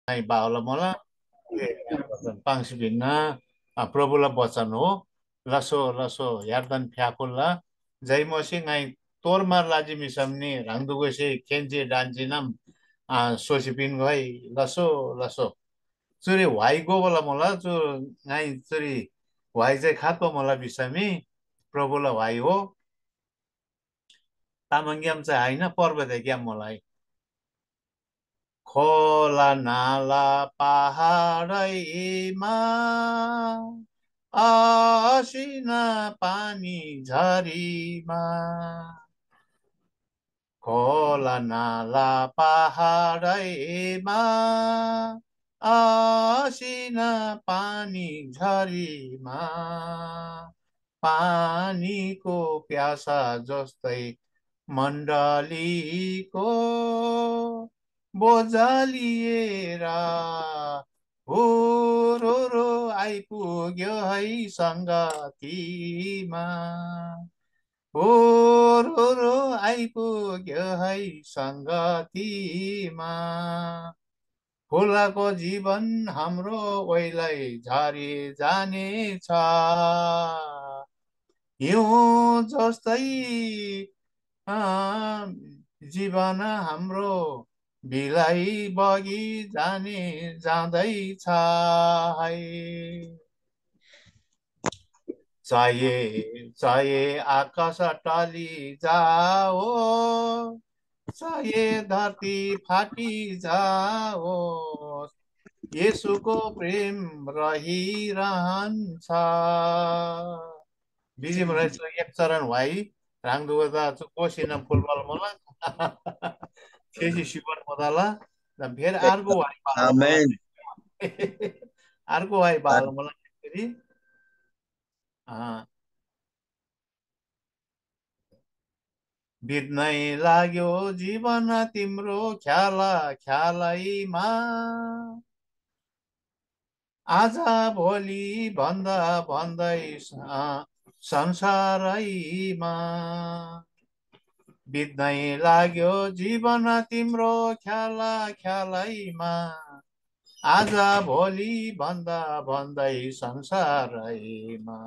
Ngai baola mola pangsi binna probula bachan ho laso laso yardan phyakulla jaimosi ngai tormar laji misamni rangdugosi kenji danjinam sosipin goi laso laso चुरी वाइको बोला मोला चु नाइ चुरी why चाहिँ खातो मोला बिसामी प्रभुला why हो तामाङ्ग्याम चाहिँ होइन पर्वत ग्याम मलाई खोला नाला पहाडैमा असिना पानी झरीमा खोला नाला पहाडैमा असिना पानी झरीमा पानीको प्यासा जस्तै मण्डलीको बोझा लिएर हुरुरु आइपुग्यो है सङ्गतीमा हुरुरु आइपुग्यो है सङ्गतीमा फुलको जीवन हाम्रो ओइलाई झरी जानेछ हिउँ जस्तै जीवन हाम्रो बिलाई बगी जाँदैछ है चाहे आकाश टली जाओ चाहे धरती फाटी जाओ येशूको प्रेम रहिरहन्छ बिजी मलाई एक चरण भाइ राङदुगा कोसिना फुटबल मलाई थेसी सिपन मदाला फेरि अर्को भाइ पालो मलाई Amen. अर्को भाइ पालो मलाई फेरि बित्नै लाग्यो जीवन तिम्रो ख्याला ख्यालैमा आज भोलि भन्दा भन्दै संसारैमा बित्नै लाग्यो जीवन तिम्रो ख्याला ख्यालैमा आज भोलि भन्दा भन्दै संसारैमा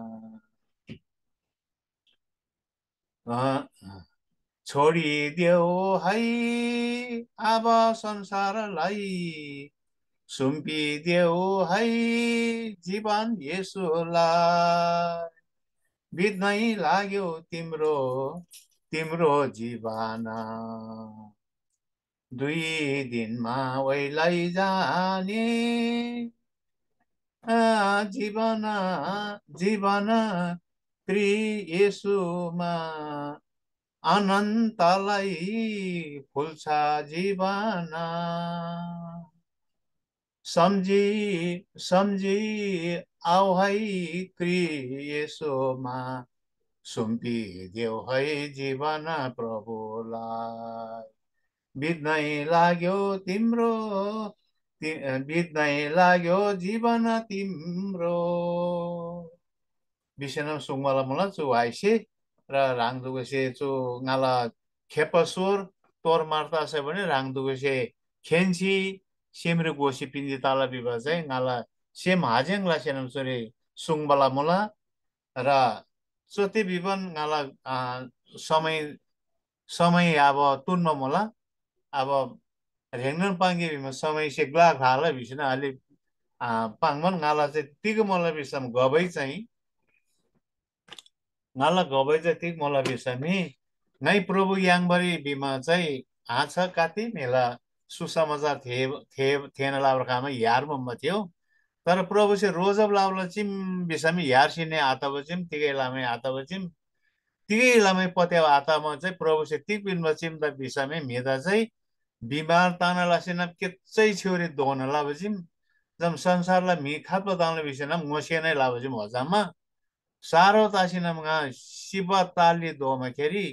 छोडिदेऊ है अब संसारलाई सुम्पिदेऊ है जीवन येशूलाई बित्नै लाग्यो तिम्रो तिम्रो जीवन 2 दिनमा ओइलाई जाने जीवन जीवन येशूमा अनन्तलाई फुल्छ जीवन सम्झी सम्झी आऊ है येशूमा सुम्पिदेऊ है जीवन प्रभुलाई बित्नै लाग्यो तिम्रो बित्नै लाग्यो जीवन तिम्रो बिसेन सुङमाला मुला चु वाइसे र राङदुगसे चु ngaला खेपसोर तोर मार्ता से भने राङदुगसे खेन्सी सेमरे गोसी पिन्जी ताला बिबा चाहिँ ngaला सेम हाजेङ ला सेनम सोरे सुङबला मुला र सोते बिबन ngaला समय समय अब तुन्न मुला अब रेंगन पाङ्गे बिमा समय से ग्ला खाला बिसिन अलि पाङमन ngaला चाहिँ तिग मला बिसम गबै चाहिँ ngaला गबै चाहिँ तिग मला बिसमी नै प्रभु याङबरी बिमा चाहिँ आछ काति मेला सुसमाचार थिएन लाब्रखामा यार मम्मा थियो तर प्रभु से रोजब लाउला चिम बिसमी यार सिने आता बचिम तिगै लामे आता बचिम तिगै लामे पत्या आतामा चाहिँ प्रभु से तिग बिन बचिम त बिसमी मेदा चाहिँ बिमार ताना लासिना केच्चै छेउरी दोन लाबजिम जम संसारलाई मी खाप ताना बिसना मोसे नै लाबजिम हजामा सारो तासिना mga शिवा ताली दोमा खेरी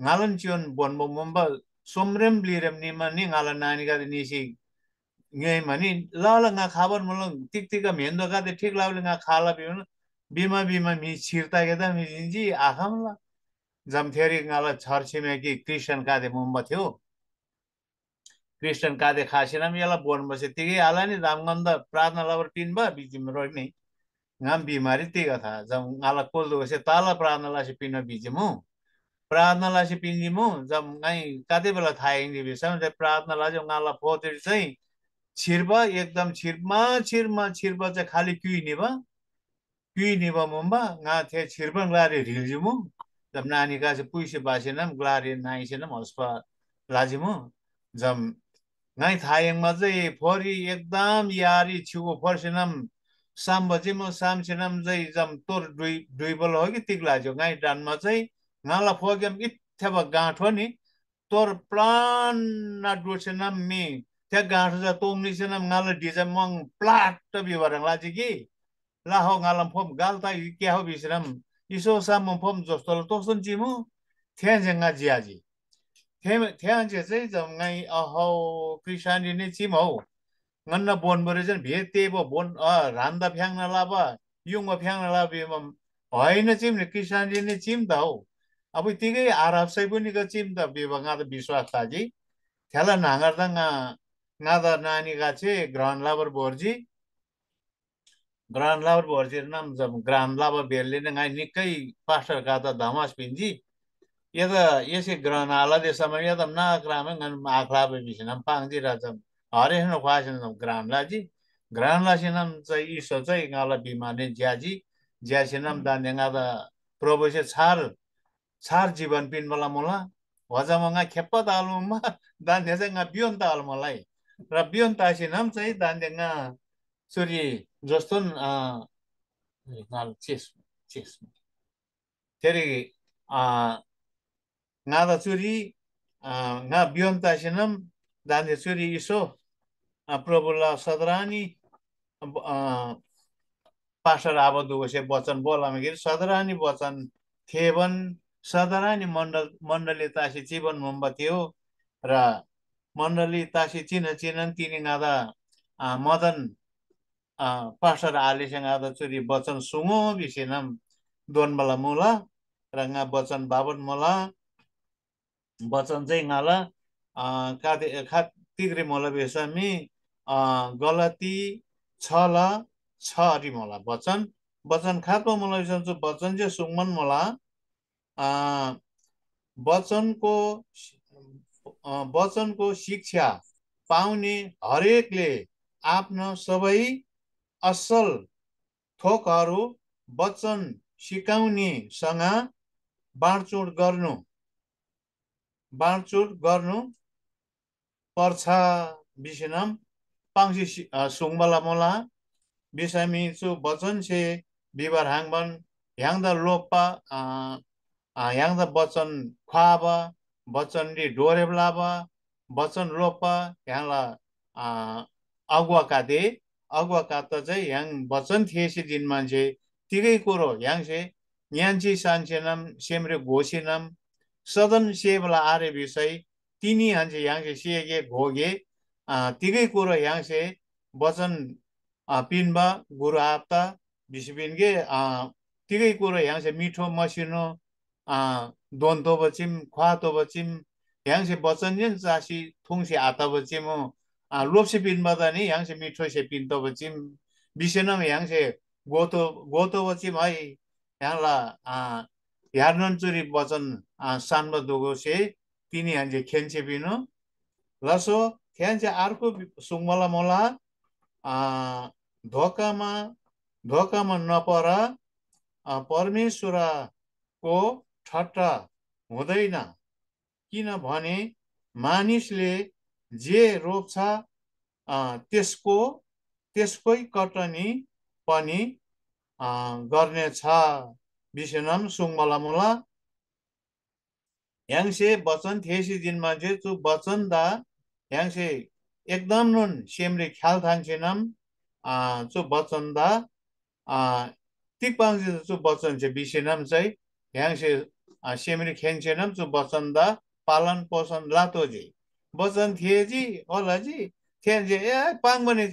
ngalan चिवन बनबो मम्बा सोमरेम लिरम निमा नि ngalan नानी का निसी ngai mani la nga khabar mulang tik tik ka mendo ka de ठीक लावले nga खाला बिन बिमा बिमा मी छिरता केदा मी जिन्जी आखामला जम थेरी ngaला छर छिमेकी क्रिस्चियन का दे मुम्बा थियो क्रिस्चियन कादे खासिनम याला बोन बसे तिगे आला नि दाम गंद प्रार्थना लावर टीन बा बीजिम रोनी ngam बीमारी तिगा था जब ngala कोल दो से ताला प्रार्थना ला से पिन बीजिमु प्रार्थना ला से पिन्जिमु जब ngai कादे बेला थाय नि बिसम जब प्रार्थना ला जो ngala फोतिर चाहिँ छिर्बा एकदम छिर्बा चाहिँ खाली क्युइ निबा मुम्बा nga the छिर्बा ग्लारे रिलजिमु जब नानी का से पुइसे बासेनम ग्लारे नाइसेनम हस्पा लाजिमु जब ngai थायङमा चाहिँ फोरी एकदम यारी छिगो फर्सेनम साम बजेमु साम सेनम चाहिँ जम तोर दुई बल हो कि तिग्लाजो ngai डानमा चाहिँ ngala फोगम इथ्याबा गाँठो नि तोर प्लान ना डोसेनम मी त्या गाँठो जा तोमनी सेनम ngala डिजमङ प्लाट बिवरङ लाजि कि ला हो ngalam phom galta ke ho bisram iso sam phom jostol tokson chimu thyan jenga jiaji thyan je चाहिँ जम ngai अहो क्रिस्चियन नि चिम हो ngana bon बरे जन भेते बो bon रान्दा फ्याङ न लाबा युङ फ्याङ न लाबे होइन चिम नि क्रिस्चियन नि चिम त हो अब तिगै आरब सै पनि क चिम त बिबंगा त विश्वास ताजी थ्याला नांगर त ngada नानी का छे ग्रान लाबर बोर्जी ग्रान लाबर बोर्जी नाम जम ग्रान लाबर बेलले न ngai निकै पास्टर का त धमास पिन्जी यदा यसै ग्रहण आला दे समय यदा ना ग्राम ngन आखला बे बिसनम पांगजी राजम हरे न ख्वासन ग्राम लाजी ग्राम लासिनम चाहिँ इसो चाहिँ ngala बिमाने ज्याजी ज्यासिनम दान्देङा दा प्रभु से छार जीवन पिन मला मोला वजामंगा खेप्पा तालुमा दान्थे चाहिँ nga बियोन ताल मलाई र बियोन तासिनम चाहिँ दान्देङा सुरी जस्तोन नाल चेस चेस फेरि ngada चुरी nga बियोन तासिनम दान्थे चुरी इसो प्रभुला सदरानी पास्टर आबदुको से वचन बोलामे गिर सदरानी वचन थेवन सदरानी मण्डली तासी जीवन मुम्ब थियो र मण्डली तासी चिनन तिनी गादा मदन पास्टर आलीसँग आदा चुरी वचन सुङो बिसेनम दोनबला मुला र nga वचन बाबन मला वचन चाहिँ गाला खा तिग्रे मोला बेसमी गलती छला छरी मला वचन खातो मला बिसन्छु वचन चाहिँ सुङमन मला वचनको शिक्षा पाउने हरेकले आफ्नो सबै असल थोकहरू वचन सिकाउनेसँग बाँडचुँड गर्नु पर्छ बिसनम पांसी सुङबला मोला बिसामी चु वचन से बिबार हाङबन ह्याङदा लोपा ह्याङदा वचन ख्वाबा वचन रि डोरेबलाबा वचन लोपा ह्याङला अगुवा काते चाहिँ ह्याङ वचन थिएसी दिन मान्छे तिगै कुरो ह्याङसे न्यान्ची सान्छेनम सेमरे घोसिनम सदन सेबला आरे विषय तिनी हान्छे ह्याङसे सेगे घोगे तिगै कुरो ह्याङसे वचन पिनबा गुरु आपता बिसबिनगे तिगै कुरो ह्याङसे मिठो मसिनो दोन्तो बचिम ख्वातो बचिम ह्याङसे वचन जेन चासी थुङसे आता बचिम लोपसे पिनबा त नि ह्याङसे मिठो से पिन्तो बचिम बिसेनम ह्याङसे गोतो बचिम है ह्याङला ह्यार्नन चुरी वचन सान्ब दुगो से तिनी हान्छे खेन्चे बिनु लसो ख्यान्चे अर्को सुङमला मोला धोकामा नपर परमेश्वरको ठट्टा हुँदैन किनभने मानिसले जे रोप्छ त्यसकै कटनी पनि गर्नेछ बिसेनम सुङमला मुला ह्याङसे वचन थेसी दिन मान्छे चु वचन दा ह्याङसे एकदम नुन सेमरे ख्याल थान्छेनम चु वचन दा तिक पाङसे चु वचन से बिसेनम चाहिँ ह्याङसे सेमरे खेन्सेनम चु वचन दा पालन पोषण लातोजी वचन थिएजी होला जी थे पाङ बने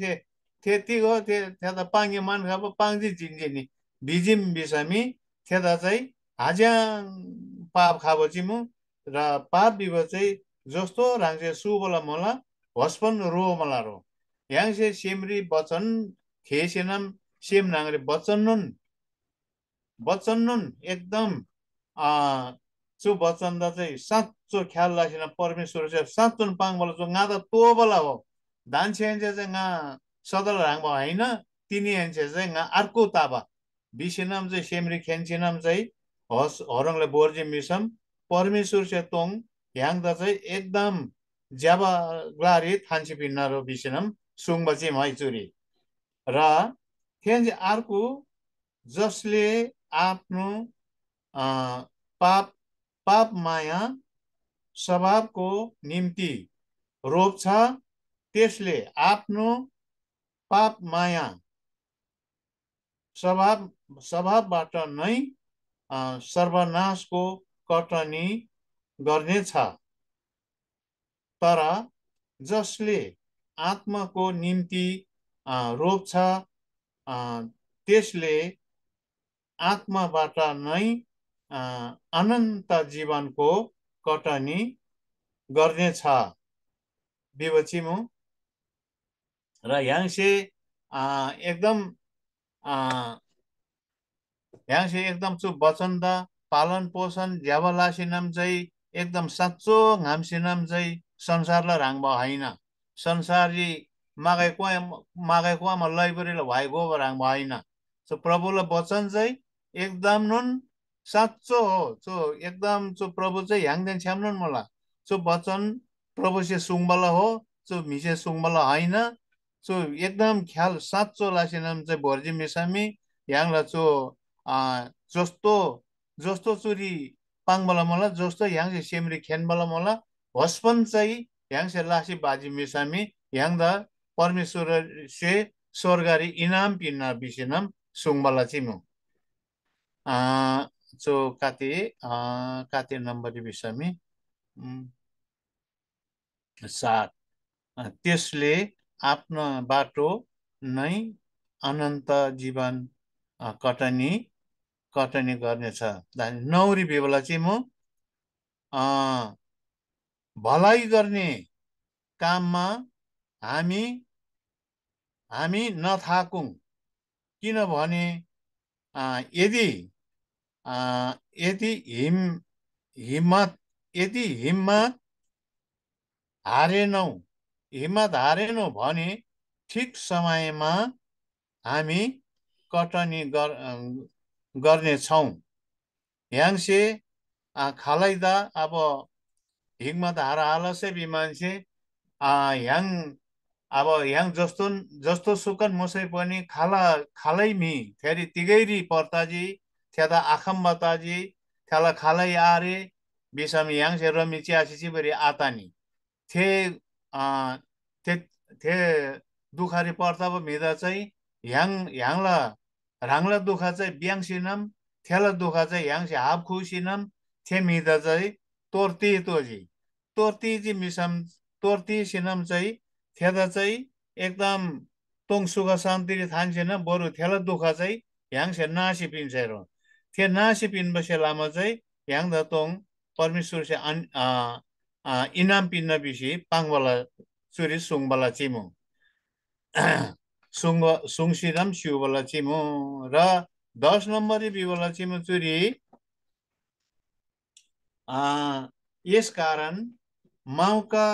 थे तिगो थे त पाङे मान खाब पाङजी जिन्जे नि बिजिम बिसामी थेदा चाहिँ हाज्याङ पाप खाबो चिमु र पाप बिब चाहिँ जस्तो राङ्से सुबला मला Waspun ro malaro. Yang se simri bacan खेसेनम सेम नांगरे बच्चन नुन एकदम चु बच्चन दा चाहिँ साँचो ख्याल राखेन परमेश्वर चाहिँ साँचो पाङ बला जो गा त तो बला हो दान्छे एन्चे चाहिँ गा सदल राङ भयो होइन तिनी एन्चे चाहिँ गा अर्को ताबा बिसेनम चाहिँ सेमरी खेन्सिनम चाहिँ हरङले बोर्जे मिसम परमेश्वर चाहिँ तोङ ह्याङ दा चाहिँ एकदम ज्याबा ग्लारी थान्सी पिन्नारो बिसेनम सुङबा चाहिँ मै चुरी र त्यहाँ चाहिँ अर्को जसले आफ्नो पाप पाप माया स्वभावको निम्ति रोप्छ त्यसले आफ्नो पाप माया स्वभावबाट नै सर्वनाशको कटनी गर्नेछ तर जसले आत्माको निम्ति रोप्छ त्यसले आत्माबाट नै अनन्त जीवनको कटनी गर्नेछ विवचिमु र याङसे एकदम याङसे एकदम चु वचन दा पालन पोषण ज्यावलासिनम चाहिँ एकदम साँचो घामसिनम चाहिँ संसारलाई राङबा होइन संसारी मागे कुवामा लैबरीलाई भएको राङबा होइन सो प्रभुलाई वचन चाहिँ एकदम नुन साँचो हो चो एकदम चो प्रभु चाहिँ ह्याङदेन छ्याम्नुन मलाई चो वचन प्रभु से सुङबला हो चो मिसे सुङबला होइन चो एकदम ख्याल साँचो लासिनम चाहिँ भर्जी मिसामी ह्याङला चो जस्तो जस्तो चुरी पाङबला मलाई जस्तो ह्याङसे सेमरी खेनबला मलाई हस्पन चाहिँ ह्याङसे लासी बाजी मिसामी ह्याङदा परमेश्वर से स्वर्गारी इनाम पिन्ना बिसिनम सुङबला चिमु चो काते नम्बर बिसामी 7 त्यसले आफ्नो बाटो नै अनन्त जीवन कटनी गर्नेछ नौरी बेला चाहिँ म भलाइ गर्ने काममा हामी नथाकौं किनभने यदि हिम्मत हारेनौ भने ठिक समयमा हामी कटनी गर्नेछौँ ह्याङसे खालैदा अब हिम्मत हालसे बि मान्छे ह्याङ जस्तो सुकन मुसै पनि खालैमी फेरि तिगैरी पर्ताजी थ्यादा आखम बताजी थ्याला खालै आरे बिसम ह्याङसे रमी चियासी बरी आतानी थे दुखारी पर्ता मिदा चाहिँ ह्याङला राङला दुखा चाहिँ ब्याङसिनम थेला दुखा चाहिँ ह्याङसे हाफ खुसिनम थे मिदा चाहिँ तोर्ती जी मिसम तोर्ती सिनम चाहिँ थेदा चाहिँ एकदम तोङ सुख शान्ति थान्सेन बरु थेला दुखा चाहिँ ह्याङसे नासी पिन्सेरो थे नासी पिनबसे लामा चाहिँ ह्याङ द तोङ परमेश्वर से इनाम पिन्न बिसी पाङबला चुरी सुङबला चिमु सुङसिनम सिउबला चिमु र 10 नम्बरी बिबला चिमु चुरी यस कारण मौका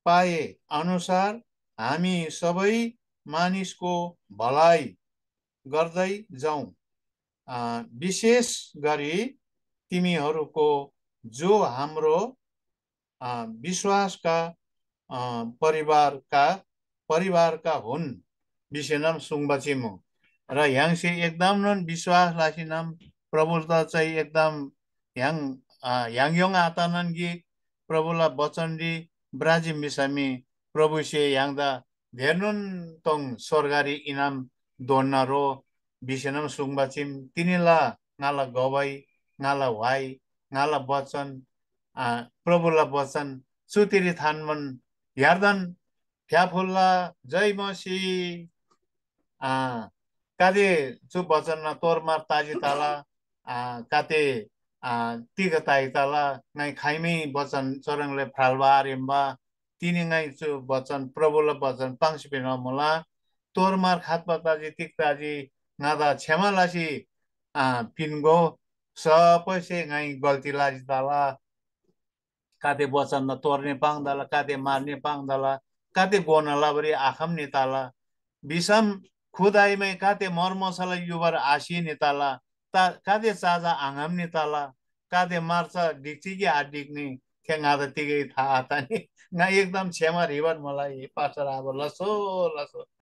पाए अनुसार हामी सबै मानिसको भलाइ गर्दै जाउँ विशेष गरी तिमीहरूको जो हाम्रो विश्वासका परिवारका हुन् विषयनाम सुङबचिमु र ह्याङसे एकदम नन विश्वास लासिनाम प्रभुता चाहिँ एकदम ह्याङ आतानन गी प्रभुला वचन दी ब्राजिम बिसामी प्रभु से ह्याङदा धेरनुन तोङ स्वर्गारी इनाम दोन्नारो विषयनाम सुङबचिम तिनीला नाला गवाई नाला वाई नाला वचन प्रभुला वचन सुतिरी थानमन यार्दन फ्याफुल्ला जय मसी कादे चु बचन न तोरमार ताजी ताला काते तिग ताई ताला नाइ खाइमै बचन चरंगले फ्रालबा रिम्बा तिनी ngai चु बचन प्रभुल बचन पांच बिना मोला तोरमार खात ताजी तिक ताजी नादा छेमालासी पिनगो सपैसे ngai गल्ती लाजी ताला काते बचन न तोर्ने पांगदाला काते मारने पांगदाला काते गोनाला बरी आखम निताला बिसम खुदाई में काते मर मसला युबर आशी निताला काते चाजा आंगम निताला काते मार्चा डिक्ची की आडिक्ने खेंगा त तिगै था आता नि ना एकदम छेमा रिवर मलाई पासर अब लसो लसो